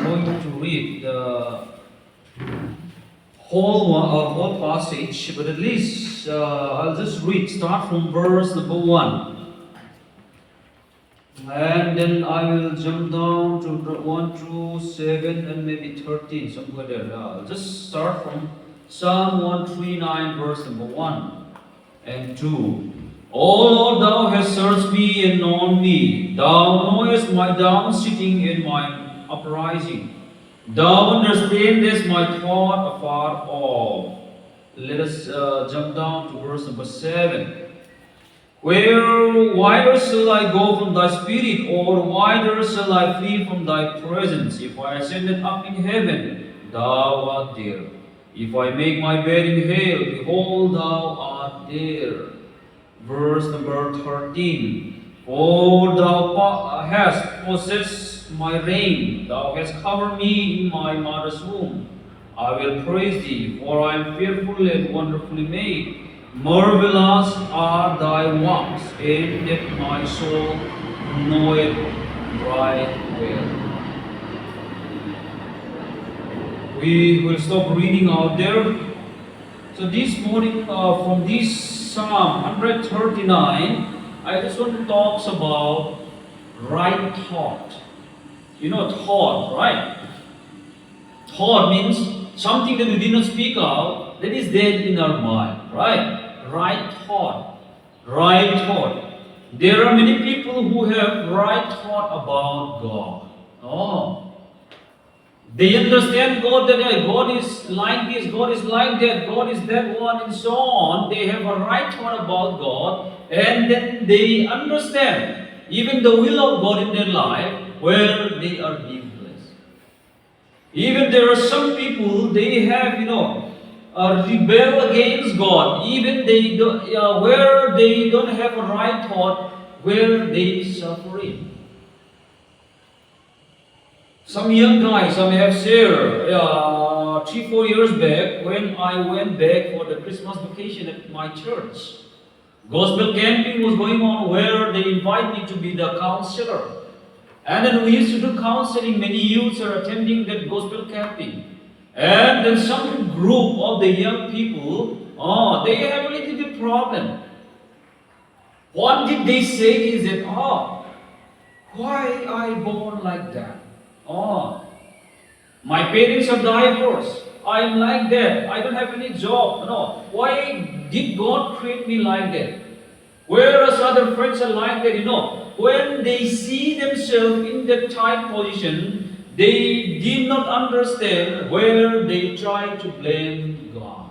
going to read the whole passage, but at least I'll just start from verse number 1. And then I will jump down to 1 through 7 and maybe 13, something like that. I'll just start from Psalm 139, verse number 1 and 2. O Lord, thou hast searched me and known me. Thou knowest my down sitting and my uprising. Thou understandest my thought afar off. Let us jump down to verse number 7. Whither shall I go from thy spirit, or whither shall I flee from thy presence? If I ascended up in heaven, thou art there. If I make my bed in hell, behold, thou art there. Verse number 13. For thou hast possessed my reign, thou hast covered me in my mother's womb. I will praise thee, for I am fearfully and wonderfully made. Marvelous are thy works, and that my soul knoweth right well. We will stop reading out there. So this morning, from this Psalm 139, I just want to talk about right thought. You know thought, right? Thought means something that we did not speak out, that is there in our mind, right? Right thought. Right thought. There are many people who have right thought about God. Oh. They understand God that God is like this, God is like that, God is that one, and so on. They have a right thought about God, and then they understand even the will of God in their life where they are being blessed. Even there are some people, they have, rebel against God, even they do, where they don't have a right thought, where they suffering. Some young guys, I may have shared 3-4 years back when I went back for the Christmas vacation at my church. Gospel camping was going on where they invite me to be the counselor. And then we used to do counseling. Many youths are attending that gospel camping. And then some group of the young people, they have a little bit problem. What did they say is that, why I born like that? My parents are divorced. I am like that. I don't have any job. No. Why did God create me like that? Whereas other friends are like that, when they see themselves in that tight position, they did not understand where they try to blame God.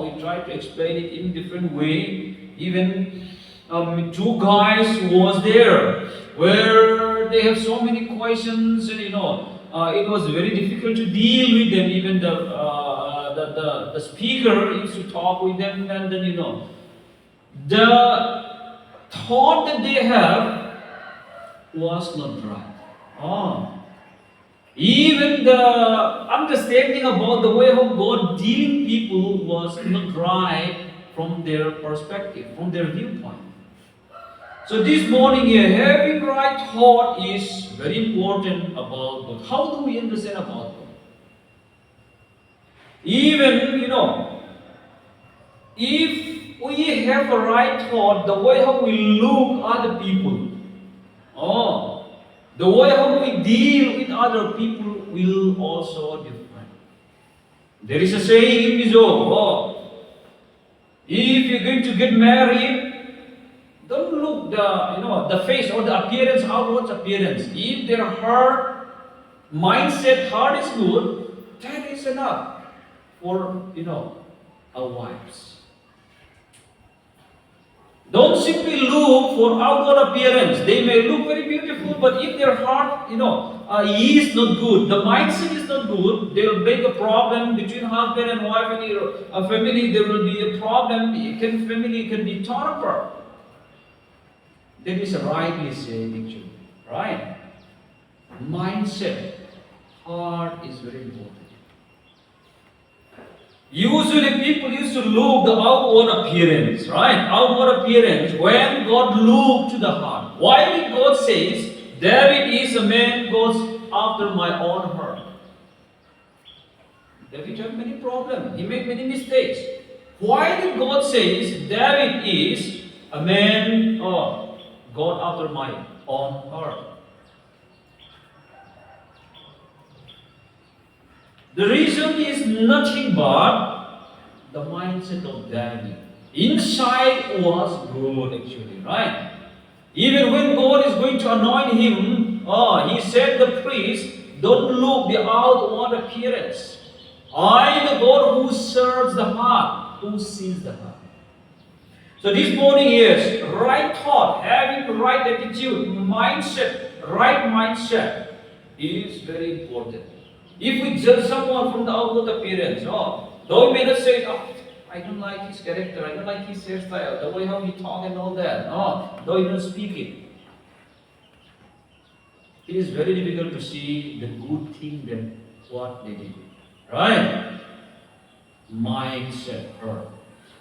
We try to explain it in different way. Even two guys was there where they have so many questions, and it was very difficult to deal with them. Even the speaker used to talk with them, and then the thought that they have was not right. Even the understanding about the way of God dealing people was not right from their perspective, from their viewpoint. So this morning here, having right thought is very important about God. How do we understand about God? Even, if we have a right thought, the way how we look other people, the way how we deal with other people will also different. There is a saying in this world, if you're going to get married, don't look the face or the appearance, outward appearance. If their heart, heart is good, that is enough for, our wives. Don't simply look for outward appearance. They may look very beautiful, but if their heart, is not good, the mindset is not good, they will make a problem between husband and wife and a family. There will be a problem. Family can be torn apart. That is rightly said, actually. Right? Mindset, heart is very important. Usually people used to look the outward appearance, right? Outward appearance when God looked to the heart. Why did God say, David is a man God's after my own heart. David had many problems. He made many mistakes. Why did God say David is a man of God after my own heart? The reason is nothing but the mindset of David. Inside was good actually, right? Even when God is going to anoint him, he said the priest, don't look the outward appearance. I, the God who serves the heart, who sees the heart. So this morning, yes, right thought, having right attitude, right mindset is very important. If we judge someone from the outward appearance, though we may not say, I don't like his character, I don't like his hairstyle, the way how he talk and all that, though he don't speak it. It is very difficult to see the good thing than what they did. Right? Mindset hurt.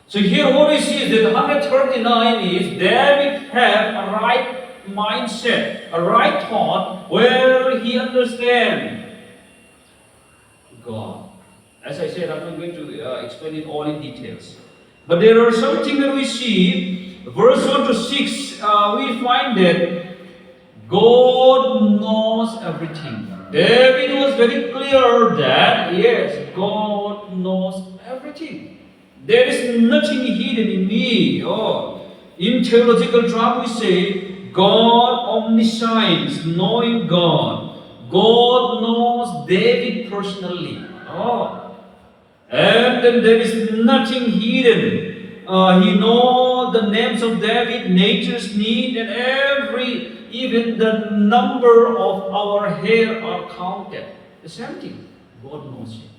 So here what we see is that 139 is David had a right mindset, a right thought where he understands God. As I said, I'm not going to explain it all in details. But there are something that we see, verse 1 to 6, we find that God knows everything. David was very clear that, yes, God knows everything. There is nothing hidden in me. In theological term we say, God omniscience, knowing God. God knows David personally. And then there is nothing hidden. He knows the names of David, nature's need, and even the number of our hair are counted. The same thing. God knows it.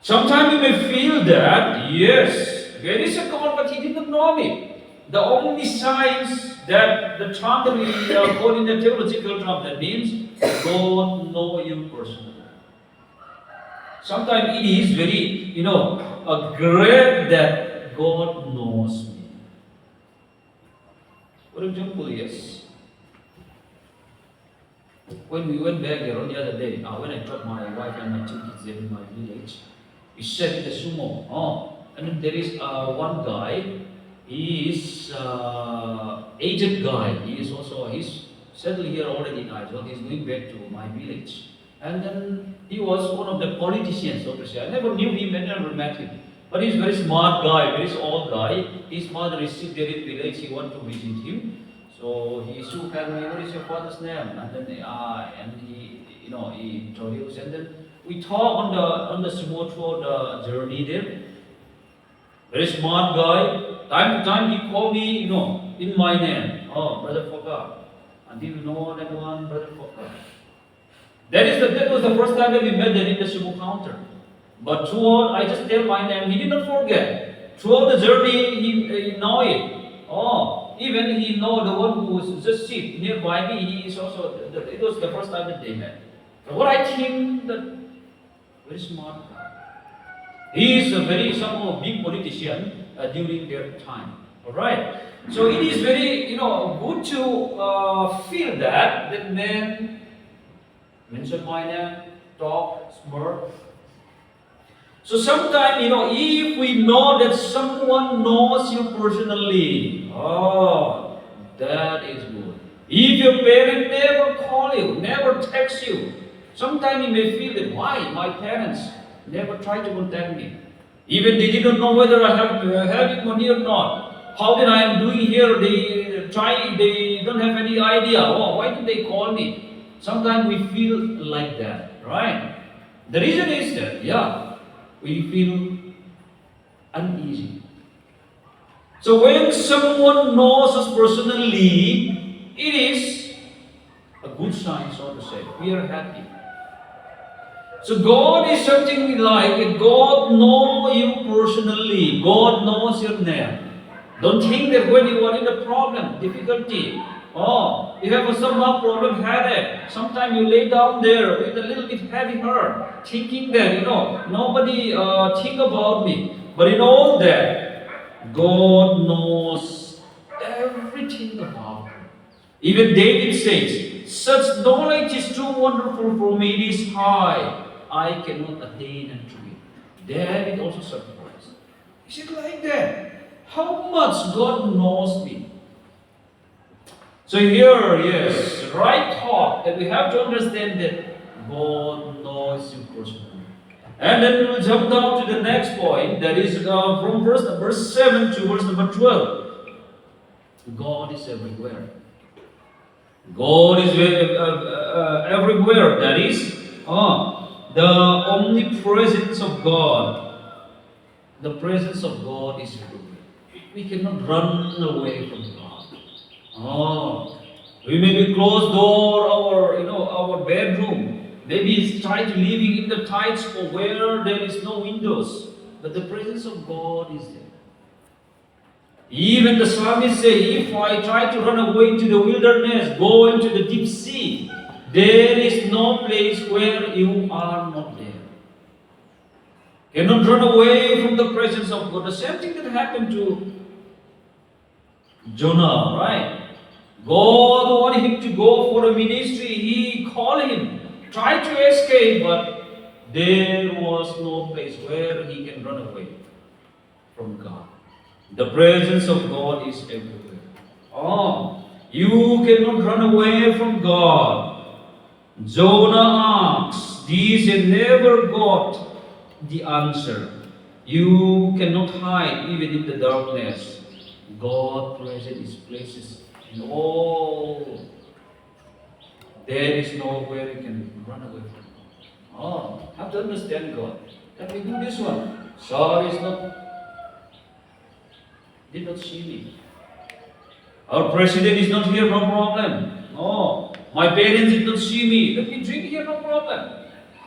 Sometimes you may feel that, yes, there is a God, but He did not know me. The omniscience, that the term that we call in the theological term, that means God knows you personally. Sometimes it is very, great that God knows me. For example, yes. When we went back there on the other day, when I dropped my wife and my 2 kids there in my village, we sat in the sumo. And then there is one guy. He is aged guy. He's settled here already in Iceland. He's going back to my village. And then he was one of the politicians, so to say. I never knew him, I never met him. But he's a very smart guy, very old guy. His mother is sick there in the village. He wanted to visit him. So he shook hand me, what is your father's name? And then he introduced. And then we talked on the sumo through the journey there. Very smart guy. Time to time he called me, in my name. Brother Fakka. And you know that one, Brother Fakka. That was the first time that we met there in the sumo counter. But throughout, I just tell my name. He did not forget. Throughout the journey, he know it. Even he know the one who was just sit nearby me. He is also. It was the first time that they met. But what I think that very smart guy. He is a very somehow big politician during their time. All right. So it is very good to feel that man mention my name, talk, smirk. So sometimes, if we know that someone knows you personally, that is good. If your parent never call you, never text you, sometimes you may feel that, why my parents never try to contact me? Even they didn't know whether I have having money or not. How that I am doing here, they don't have any idea. Why did they call me? Sometimes we feel like that, right? The reason is that, we feel uneasy. So when someone knows us personally, it is a good sign, so to say. We are happy. So God is something like God knows you personally. God knows your name. Don't think that when you are in a problem, difficulty, you have some problem, headache. Sometimes you lay down there with a little bit heavy heart, thinking that, nobody think about me. But in all that, God knows everything about you. Even David says, such knowledge is too wonderful for me, it is high. I cannot attain unto it. David also surprised. Is it like that? How much God knows me? So here, yes, right thought that we have to understand that God knows you personally. And then we will jump down to the next point, that is from verse 7 to verse number 12. God is everywhere. God is everywhere. That is the omnipresence of God. The presence of God is everywhere. We cannot run away from God. We maybe close door our bedroom. Maybe try to living in the tights or where there is no windows, but the presence of God is there. Even the psalmist say, if I try to run away into the wilderness, go into the deep sea, there is no place where you are not there. Cannot run away from the presence of God. The same thing that happened to Jonah, right? God wanted him to go for a ministry. He called him, tried to escape, but there was no place where he can run away from God. The presence of God is everywhere. You cannot run away from God. Jonah asks this and never got the answer. You cannot hide even in the darkness. God presence is places in all. There is nowhere you can run away from. Have to understand God. Let me do this one. Sorry, did not see me. Our president is not here, no problem. No. My parents did not see me. Let me drink here, no problem.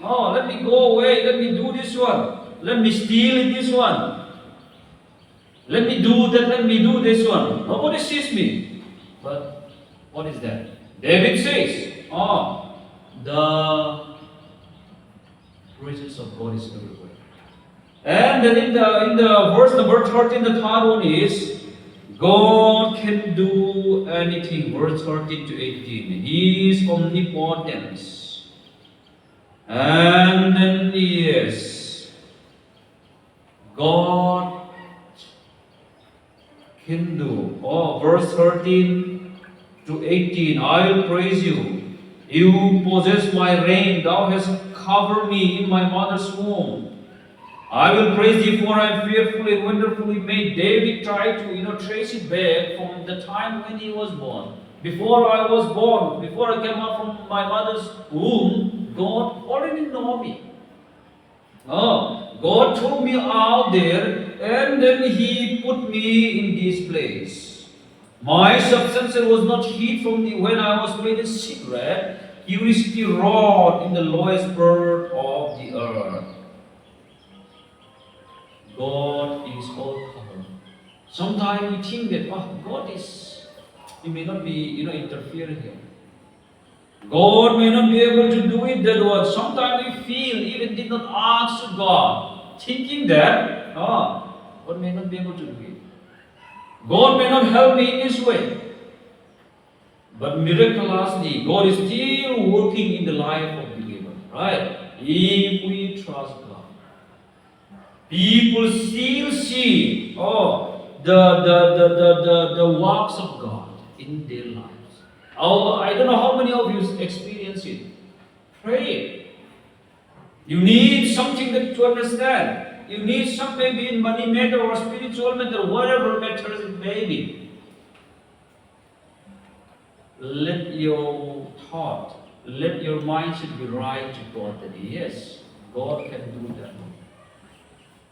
No, let me go away. Let me do this one. Let me steal in this one. Let me do that. Let me do this one. Nobody sees me. But what is that? David says, the presence of God is everywhere. And then in the verse number 13, the third one is, God can do anything. Verse 13 to 18. His omnipotence. And then, yes, God can do. Verse 13 to 18. I will praise you. You possess my reign. Thou hast covered me in my mother's womb. I will praise thee, for I am fearfully and wonderfully made. David tried to, trace it back from the time when he was born. Before I was born, before I came out from my mother's womb, God already knew me. God took me out there, and then He put me in this place. My substance was not hid from me when I was made a secret. Curiosity wrought in the lowest part of the earth. God is all covered. Sometimes we think that God is, He may not be, interfering here. God may not be able to do it that way. Sometimes we feel, even did not ask to God, thinking that God may not be able to do it. God may not help me in this way. But miraculously, God is still working in the life of the believer, right? If we trust God. People still see the works of God in their lives. I don't know how many of you experience it. Pray. You need something to understand. You need some, maybe in money matter or spiritual matter, whatever matters it may be. Let your thought, let your mindset be right to God that yes, God can do that.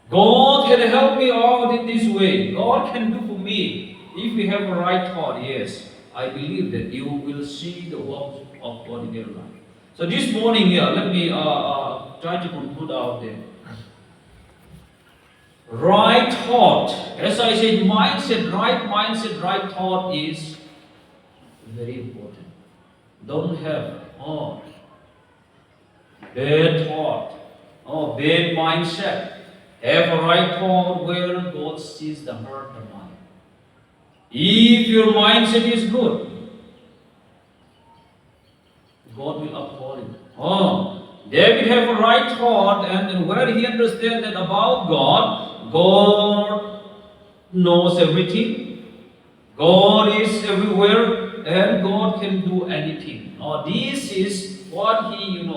God can help me out in this way. God can do for me. If we have a right thought, yes, I believe that you will see the works of God in your life. So this morning here, let me try to conclude out there. Right thought, as I said, mindset, right thought is very important. Don't have bad thought, bad mindset. Have a right thought where God sees the heart and mind. If your mindset is good, God will uphold it. Oh, David have a right thought, and when he understands that about God, God knows everything. God is everywhere, and God can do anything. This is what he,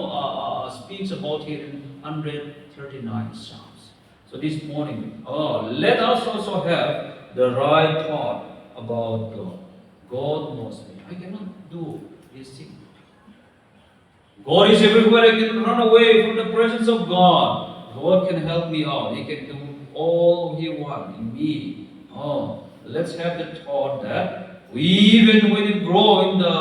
speaks about here in 139 Psalms. So this morning, let us also have the right thought about God. God knows me. I cannot do this thing. God is everywhere. I can run away from the presence of God. God can help me out. He can do all He wants in me. Let's have the thought that even when we grow in the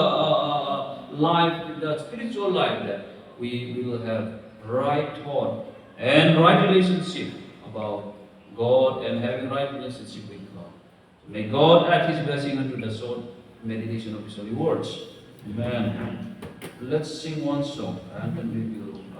life, in the spiritual life, that we will have right thought and right relationship about God and having right relationship with God. May God add His blessing unto the soul meditation of His holy words. Amen. Let's sing one song and then we will